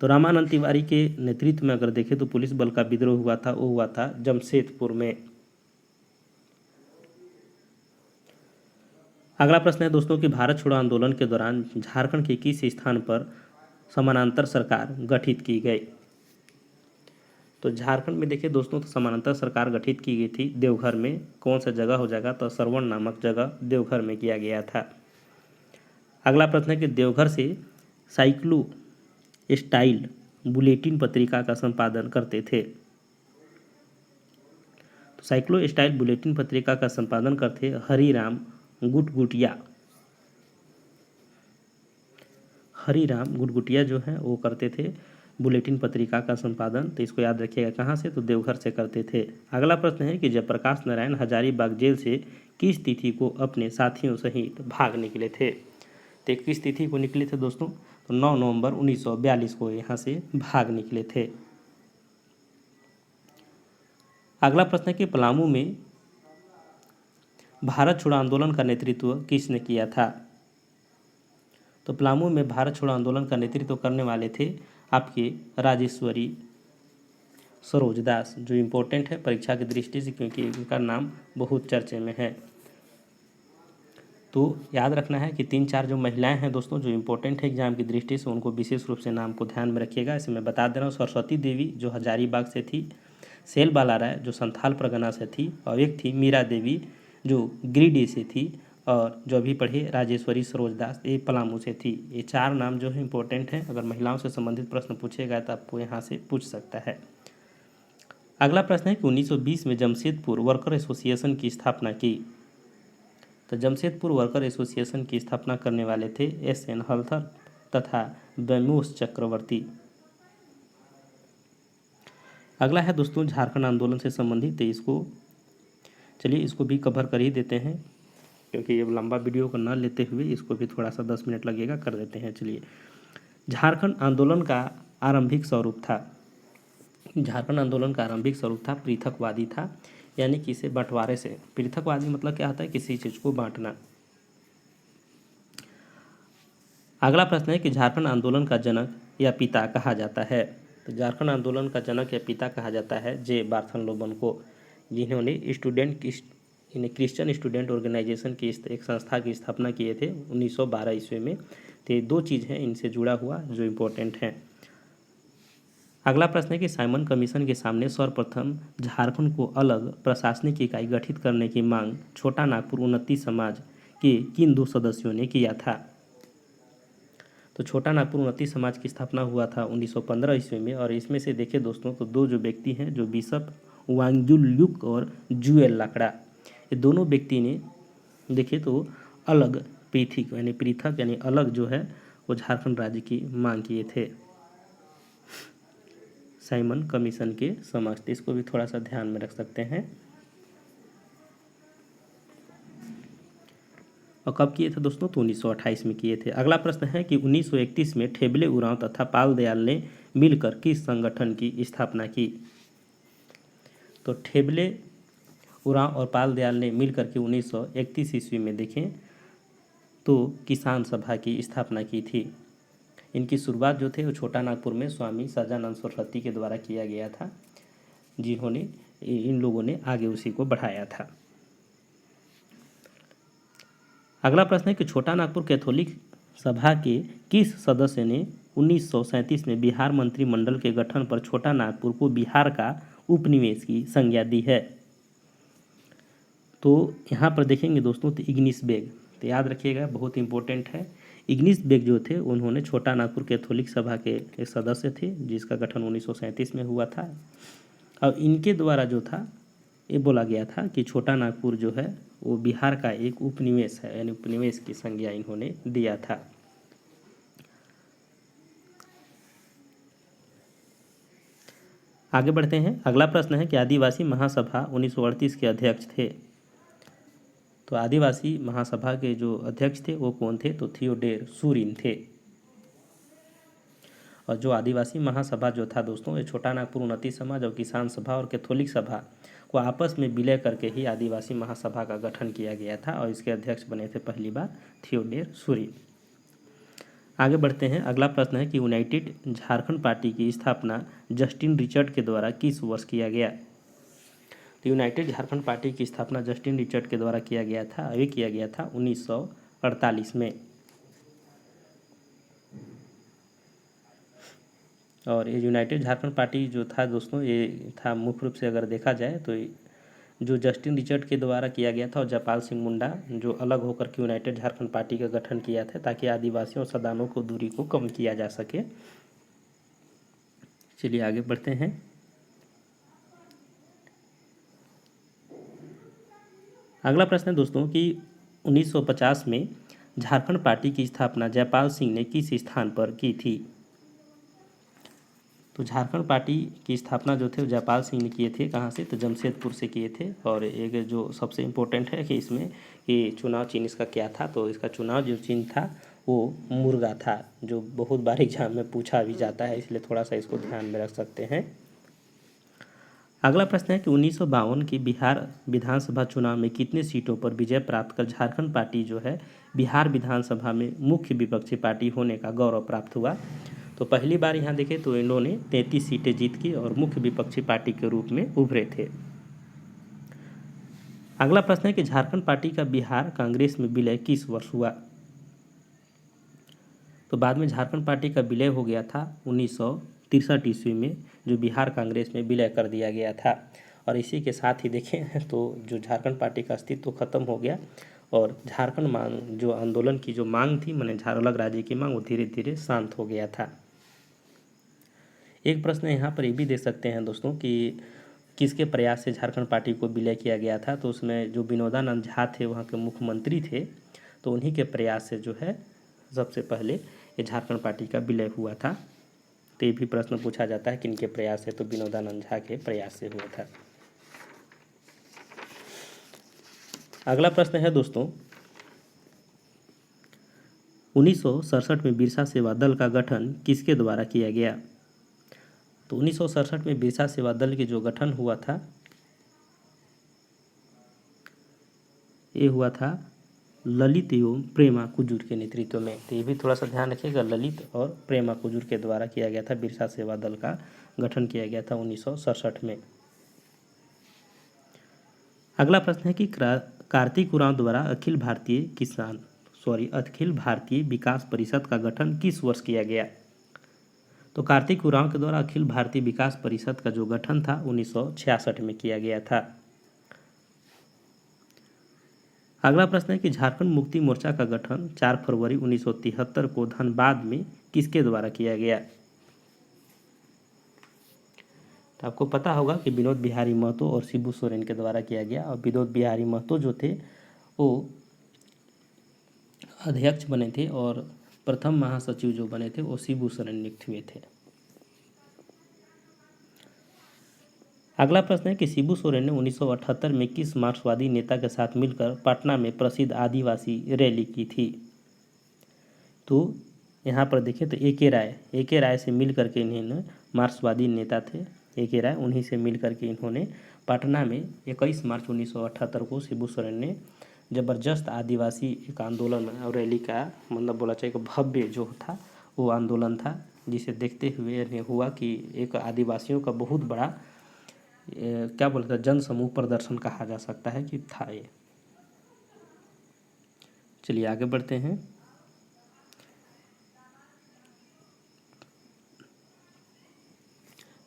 तो रामानंद तिवारी के नेतृत्व में अगर देखें तो पुलिस बल का विद्रोह हुआ था, वो हुआ था जमशेदपुर में। अगला प्रश्न है दोस्तों कि भारत छोड़ो आंदोलन के दौरान झारखंड के किस स्थान पर समानांतर सरकार गठित की गई? तो झारखंड में देखिए दोस्तों, तो समानांतर सरकार गठित की गई थी देवघर में। कौन सा जगह हो जाएगा, तो सरवण नामक जगह देवघर में किया गया था। अगला प्रश्न है कि देवघर से साइक्लो स्टाइल बुलेटिन पत्रिका का संपादन करते थे। तो साइक्लो स्टाइल बुलेटिन पत्रिका का संपादन करते हरिराम गुटगुटिया। हरिराम गुटगुटिया जो है वो करते थे बुलेटिन पत्रिका का संपादन। तो इसको याद रखिएगा, कहाँ से, तो देवघर से करते थे। अगला प्रश्न है कि जयप्रकाश नारायण हजारीबाग जेल से किस तिथि को अपने साथियों सहित भाग निकले थे। तो किस तिथि को निकले थे दोस्तों, तो 9 नवंबर 1942 को यहाँ से भाग निकले थे। अगला प्रश्न है कि पलामू में भारत छोड़ो आंदोलन का नेतृत्व किसने किया था। तो पलामू में भारत छोड़ो आंदोलन का नेतृत्व करने वाले थे आपके राजेश्वरी सरोज दास, जो इम्पोर्टेंट है परीक्षा की दृष्टि से, क्योंकि इनका नाम बहुत चर्चे में है। तो याद रखना है कि 3-4 जो महिलाएं हैं दोस्तों, जो इम्पोर्टेंट है एग्जाम की दृष्टि से, उनको विशेष रूप से नाम को ध्यान में रखिएगा। इसे मैं बता दे रहा हूँ, सरस्वती देवी जो हजारीबाग से थी, सेल बाला राय जो संथाल परगना से थी, और एक थी मीरा देवी जो गिरिडीह से थी, और जो अभी पढ़े राजेश्वरी सरोज दास, ये पलामू से थी। ये 4 नाम जो है इम्पोर्टेंट हैं। अगर महिलाओं से संबंधित प्रश्न पूछेगा तो आपको यहाँ से पूछ सकता है। अगला प्रश्न है कि 1920 में जमशेदपुर वर्कर एसोसिएशन की स्थापना की। तो जमशेदपुर वर्कर एसोसिएशन की स्थापना करने वाले थे SN हलधर तथा बैमोस चक्रवर्ती। अगला है दोस्तों झारखंड आंदोलन से संबंधित, तो इसको भी कवर कर ही देते हैं, क्योंकि ये लंबा वीडियो को न लेते हुए इसको भी थोड़ा सा 10 मिनट लगेगा, कर देते हैं। चलिए, झारखंड आंदोलन का आरंभिक स्वरूप था। झारखंड आंदोलन का आरंभिक स्वरूप था पृथकवादी था, यानी कि इसे बंटवारे से। पृथकवादी मतलब क्या होता है, किसी चीज़ को बांटना। अगला प्रश्न है कि झारखंड आंदोलन का जनक या पिता कहा जाता है। तो झारखंड आंदोलन का जनक या पिता कहा जाता है जे बार्थनलोबन को, जिन्होंने क्रिश्चियन स्टूडेंट ऑर्गेनाइजेशन की एक संस्था की स्थापना किए थे 1912 ईस्वी में। तो 2 चीज़ हैं इनसे जुड़ा हुआ जो इम्पोर्टेंट हैं। अगला प्रश्न है कि साइमन कमीशन के सामने सर्वप्रथम झारखंड को अलग प्रशासनिक इकाई गठित करने की मांग छोटा नागपुर उन्नति समाज के किन 2 सदस्यों ने किया था। तो छोटा नागपुर उन्नति समाज की स्थापना हुआ था 1915 ईस्वी में, और इसमें से देखिए दोस्तों, तो 2 जो व्यक्ति हैं, जो बिशप वांगजुलयुक और जुएल लाकड़ा, ये दोनों व्यक्ति ने देखिए तो अलग पृथक यानी अलग जो है वो झारखंड राज्य की मांग किए थे साइमन कमीशन के समक्ष। इसको भी थोड़ा सा ध्यान में रख सकते हैं। और कब किए थे दोस्तों, तो 1928 में किए थे। अगला प्रश्न है कि 1931 में ठेबले उरांव तथा पाल दयाल ने मिलकर किस संगठन की स्थापना की। तो ठेबले उरांव और पाल दयाल ने मिलकर के 1931 ईस्वी में देखें तो किसान सभा की स्थापना की थी। इनकी शुरुआत जो थे वो छोटा नागपुर में स्वामी सजानंद सरस्वती के द्वारा किया गया था, जिन्होंने इन लोगों ने आगे उसी को बढ़ाया था। अगला प्रश्न है कि छोटा नागपुर कैथोलिक सभा के किस सदस्य ने 1937 में बिहार मंत्रिमंडल के गठन पर छोटा नागपुर को बिहार का उपनिवेश की संज्ञा दी है। तो यहाँ पर देखेंगे दोस्तों, तो इग्निस बेग, तो याद रखिएगा बहुत इंपॉर्टेंट है। इग्निस बेग जो थे उन्होंने छोटा नागपुर कैथोलिक सभा के एक सदस्य थे, जिसका गठन 1937 में हुआ था। और इनके द्वारा जो था ये बोला गया था कि छोटा नागपुर जो है वो बिहार का एक उपनिवेश है, यानी उपनिवेश की संज्ञा इन्होंने दिया था। आगे बढ़ते हैं। अगला प्रश्न है कि आदिवासी महासभा 1938 के अध्यक्ष थे। तो आदिवासी महासभा के जो अध्यक्ष थे वो कौन थे, तो थियोडोर सूरिन थे। और जो आदिवासी महासभा जो था दोस्तों, ये छोटा नागपुर उन्नति समाज और किसान सभा और कैथोलिक सभा को आपस में विलय करके ही आदिवासी महासभा का गठन किया गया था, और इसके अध्यक्ष बने थे पहली बार थियोडोर सूरिन। आगे बढ़ते हैं। अगला प्रश्न है कि यूनाइटेड झारखंड पार्टी की स्थापना जस्टिन रिचर्ड के द्वारा किस वर्ष किया गया। तो यूनाइटेड झारखंड पार्टी की स्थापना जस्टिन रिचर्ड के द्वारा किया गया था, अभी किया गया था 1948 में। और ये यूनाइटेड झारखंड पार्टी जो था दोस्तों, ये था मुख्य रूप से अगर देखा जाए तो जो जस्टिन रिचर्ड के द्वारा किया गया था, और जयपाल सिंह मुंडा जो अलग होकर के यूनाइटेड झारखंड पार्टी का गठन किया था ताकि आदिवासियों और सदानों को दूरी को कम किया जा सके। चलिए आगे बढ़ते हैं। अगला प्रश्न है दोस्तों कि 1950 में झारखंड पार्टी की स्थापना जयपाल सिंह ने किस स्थान पर की थी? तो झारखंड पार्टी की स्थापना जो थे वो जयपाल सिंह ने किए थे। कहाँ से? तो जमशेदपुर से किए थे। और एक जो सबसे इम्पोर्टेंट है कि इसमें कि चुनाव चिन्ह इसका क्या था, तो इसका चुनाव जो चिन्ह था वो मुर्गा था, जो बहुत बार एग्जाम में पूछा भी जाता है, इसलिए थोड़ा सा इसको ध्यान में रख सकते हैं। अगला प्रश्न है कि 1952 की बिहार विधानसभा चुनाव में कितने सीटों पर विजय प्राप्त कर झारखंड पार्टी जो है बिहार विधानसभा में मुख्य विपक्षी पार्टी होने का गौरव प्राप्त हुआ? तो पहली बार यहाँ देखें तो इन्होंने 33 सीटें जीत की और मुख्य विपक्षी पार्टी के रूप में उभरे थे। अगला प्रश्न है कि झारखंड पार्टी का बिहार कांग्रेस में विलय किस वर्ष हुआ? तो बाद में झारखंड पार्टी का विलय हो गया था 1963 ईस्वी में, जो बिहार कांग्रेस में विलय कर दिया गया था। और इसी के साथ ही देखें तो जो झारखंड पार्टी का अस्तित्व खत्म हो गया और झारखंड मांग जो आंदोलन की जो मांग थी, माने अलग राज्य की मांग, वो धीरे धीरे शांत हो गया था। एक प्रश्न यहाँ पर ये भी देख सकते हैं दोस्तों कि किसके प्रयास से झारखंड पार्टी को विलय किया गया था? तो उसमें जो विनोदानंद झा थे वहाँ के मुख्यमंत्री थे, तो उन्हीं के प्रयास से जो है सबसे पहले ये झारखंड पार्टी का विलय हुआ था। तो ये भी प्रश्न पूछा जाता है किनके प्रयास से? तो विनोदानंद झा के प्रयास से हुआ था। अगला प्रश्न है दोस्तों 1967 में बिरसा सेवा दल का गठन किसके द्वारा किया गया? तो 1967 में बिरसा सेवा दल के जो गठन हुआ था, ये हुआ था ललित एवं प्रेमा कुजूर के नेतृत्व में। तो ये भी थोड़ा सा ध्यान रखिएगा, ललित और प्रेमा कुजूर के द्वारा किया गया था। बिरसा सेवा दल का गठन किया गया था 1967 में। अगला प्रश्न है कि कार्तिक उरांव द्वारा अखिल भारतीय विकास परिषद का गठन किस वर्ष किया गया? तो कार्तिक उरांव के द्वारा अखिल भारतीय विकास परिषद का जो गठन था 1966 में किया गया था। अगला प्रश्न है कि झारखंड मुक्ति मोर्चा का गठन 4 फरवरी 1973 को धनबाद में किसके द्वारा किया गया? तो आपको पता होगा कि विनोद बिहारी महतो और शिबू सोरेन के द्वारा किया गया। और विनोद बिहारी महतो जो थे वो अध्यक्ष बने थे और प्रथम महासचिव जो बने थे वो शिबू सोरेन नियुक्त हुए थे। अगला प्रश्न है कि शिबू सोरेन ने 1978 में किस मार्क्सवादी नेता के साथ मिलकर पटना में प्रसिद्ध आदिवासी रैली की थी? तो यहाँ पर देखें तो ए के राय से मिल करके इन्होंने, मार्क्सवादी नेता थे ए के राय, उन्हीं से मिल करके इन्होंने पटना में 21 मार्च 1978 को शिबू सोरेन ने ज़बरदस्त आदिवासी एक आंदोलन और रैली का मतलब बोला चाहिए भव्य जो था वो आंदोलन था, जिसे देखते हुए हुआ कि एक आदिवासियों का बहुत बड़ा क्या बोलते हैं जन समूह प्रदर्शन कहा जा सकता है कि था ये। चलिए आगे बढ़ते हैं।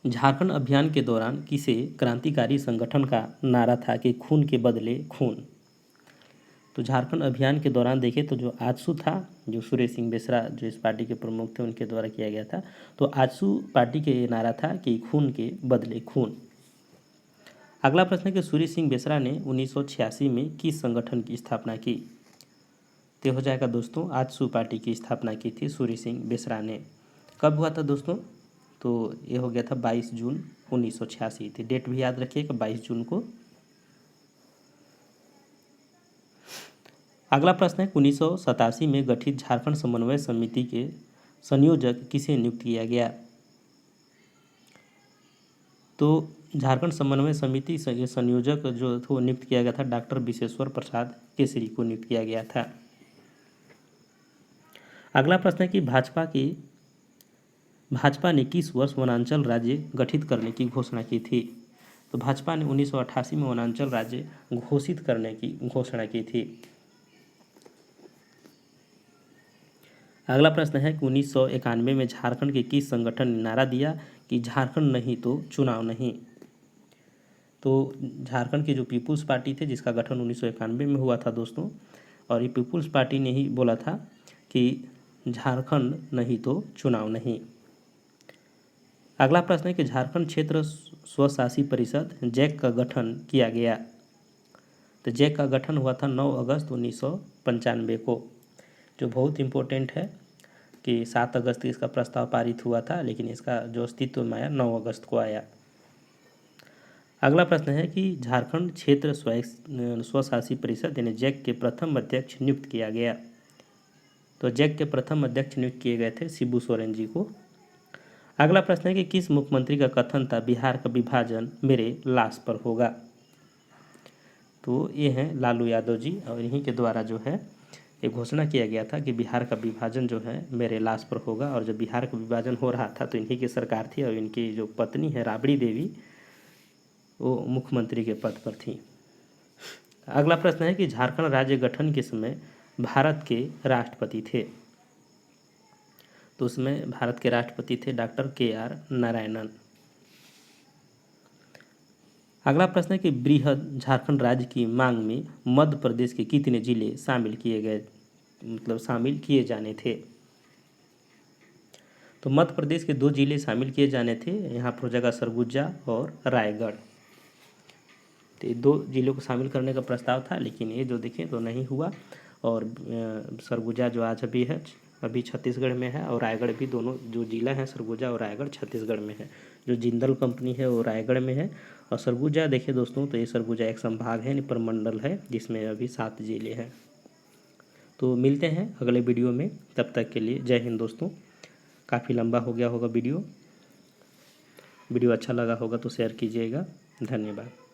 झारखंड अभियान के दौरान किसे क्रांतिकारी संगठन का नारा था कि खून के बदले खून? तो झारखंड अभियान के दौरान देखें तो जो आजसू था, जो सुरेश सिंह बेसरा जो इस पार्टी के प्रमुख थे उनके द्वारा किया गया था, तो आजसू पार्टी के ये नारा था कि खून के बदले खून। अगला प्रश्न है कि सूर्य सिंह बेसरा ने 1986 में किस संगठन की स्थापना की? तो हो जाएगा दोस्तों आजसू पार्टी की स्थापना की थी सूर्य सिंह बेसरा ने। कब हुआ था दोस्तों? तो ये हो गया था 22 जून 1986 थी। डेट भी याद रखिएगा 22 जून को। अगला प्रश्न है 1987 में गठित झारखंड समन्वय समिति के संयोजक किसे नियुक्त किया गया? तो झारखंड समन्वय समिति के संयोजक जो थे वो नियुक्त किया गया था डॉक्टर विशेश्वर प्रसाद केसरी को नियुक्त किया गया था। अगला प्रश्न है कि भाजपा ने किस वर्ष वनांचल राज्य गठित करने की घोषणा की थी? तो भाजपा ने 1988 में वनांचल राज्य घोषित करने की घोषणा की थी। अगला प्रश्न है कि 1991 में झारखंड के किस संगठन ने नारा दिया कि झारखंड नहीं तो चुनाव नहीं। तो झारखंड की जो पीपुल्स पार्टी थे जिसका गठन 1991 में हुआ था दोस्तों, और ये पीपुल्स पार्टी ने ही बोला था कि झारखंड नहीं तो चुनाव नहीं। अगला प्रश्न है कि झारखंड क्षेत्र स्वशासी परिषद जैक का गठन किया गया। तो जैक का गठन हुआ था 9 अगस्त 1995 को, जो बहुत इम्पोर्टेंट है कि 7 अगस्त को इसका प्रस्ताव पारित हुआ था, लेकिन इसका जो अस्तित्व में आया 9 अगस्त को आया। अगला प्रश्न है कि झारखंड क्षेत्र स्वशासी परिषद यानी जैक के प्रथम अध्यक्ष नियुक्त किया गया। तो जैक के प्रथम अध्यक्ष नियुक्त किए गए थे शिबू सोरेन जी को। अगला प्रश्न है कि किस मुख्यमंत्री का कथन था बिहार का विभाजन मेरे लाश पर होगा। तो ये हैं लालू यादव जी, और इन्हीं के द्वारा जो है ये घोषणा किया गया था कि बिहार का विभाजन जो है मेरे लाश पर होगा। और जब बिहार का विभाजन हो रहा था तो इन्हीं की सरकार थी, और इनकी जो पत्नी है राबड़ी देवी वो मुख्यमंत्री के पद पर थी। अगला प्रश्न है कि झारखंड राज्य गठन के समय भारत के राष्ट्रपति थे। तो उसमें भारत के राष्ट्रपति थे डॉक्टर KR नारायणन। अगला प्रश्न है कि बृहद झारखंड राज्य की मांग में मध्य प्रदेश के कितने जिले शामिल किए गए, मतलब शामिल किए जाने थे। तो मध्य प्रदेश के 2 जिले शामिल किए जाने थे, यहाँ पर हो जाएगा सरगुजा और रायगढ़। तो 2 जिलों को शामिल करने का प्रस्ताव था, लेकिन ये जो देखें तो नहीं हुआ। और सरगुजा जो आज अभी छत्तीसगढ़ में है, और रायगढ़ भी, दोनों जो जिला हैं सरगुजा और रायगढ़ छत्तीसगढ़ में है। जो जिंदल कंपनी है वो रायगढ़ में है, और सरगुजा देखिए दोस्तों तो ये सरगुजा एक संभाग है, प्रमंडल है, जिसमें अभी 7 जिले हैं। तो मिलते हैं अगले वीडियो में, तब तक के लिए जय हिंद दोस्तों। काफ़ी लंबा हो गया होगा वीडियो अच्छा लगा होगा तो शेयर कीजिएगा। धन्यवाद।